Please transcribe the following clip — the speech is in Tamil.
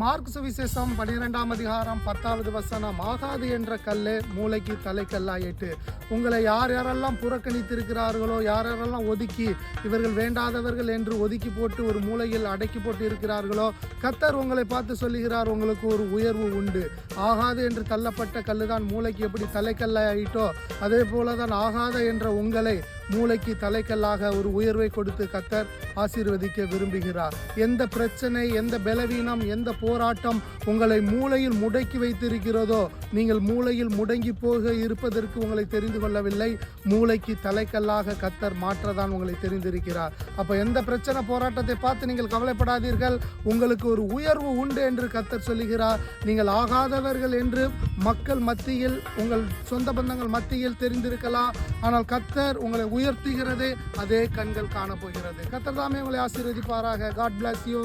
மார்க் சுவிசேஷம் 12ஆம் அதிகாரம் 10வது வசனம், ஆகாது என்ற கல்லே மூளைக்கு தலைக்கல்லாயிட்டு. உங்களை யார் யாரெல்லாம் புறக்கணித்திருக்கிறார்களோ, யார் யாரெல்லாம் ஒதுக்கி இவர்கள் வேண்டாதவர்கள் என்று ஒதுக்கி போட்டு ஒரு மூலையில் அடக்கி போட்டு இருக்கிறார்களோ, கர்த்தர் உங்களை பார்த்து சொல்லுகிறார், உங்களுக்கு ஒரு உயர்வு உண்டு. ஆகாது என்று தள்ளப்பட்ட கல்லுதான் மூளைக்கு எப்படி தலைக்கல்லாயிட்டோ, அதே போலதான் ஆகாத என்ற உங்களை மூளைக்கு தலைக்கல்லாக ஒரு உயர்வை கொடுத்து கர்த்தர் ஆசீர்வதிக்க விரும்புகிறார். எந்த பிரச்சனை, எந்த பலவீனம், எந்த போராட்டம் உங்களை மூளையில் முடக்கி வைத்திருக்கிறதோ, நீங்கள் மூளையில் முடங்கி போக இருப்பதற்கு உங்களை தெரிந்து கொள்ளவில்லை. மூளைக்கு தலைக்கல்லாக கர்த்தர் மாற்றதான் உங்களை தெரிந்திருக்கிறார். அப்போ எந்த பிரச்சனை போராட்டத்தை பார்த்து நீங்கள் கவலைப்படாதீர்கள். உங்களுக்கு ஒரு உயர்வு உண்டு என்று கர்த்தர் சொல்லுகிறார். நீங்கள் ஆகாதவர்கள் என்று மக்கள் மத்தியில், உங்கள் சொந்த பந்தங்கள் மத்தியில் தெரிந்திருக்கலாம். ஆனால் கர்த்தர் உங்களை உயர்த்துகிறதே அதே கண்கள் காணப்போகிறது. கர்த்தர் தாமே உங்களை ஆசீர்வதிப்பாராக. God bless you.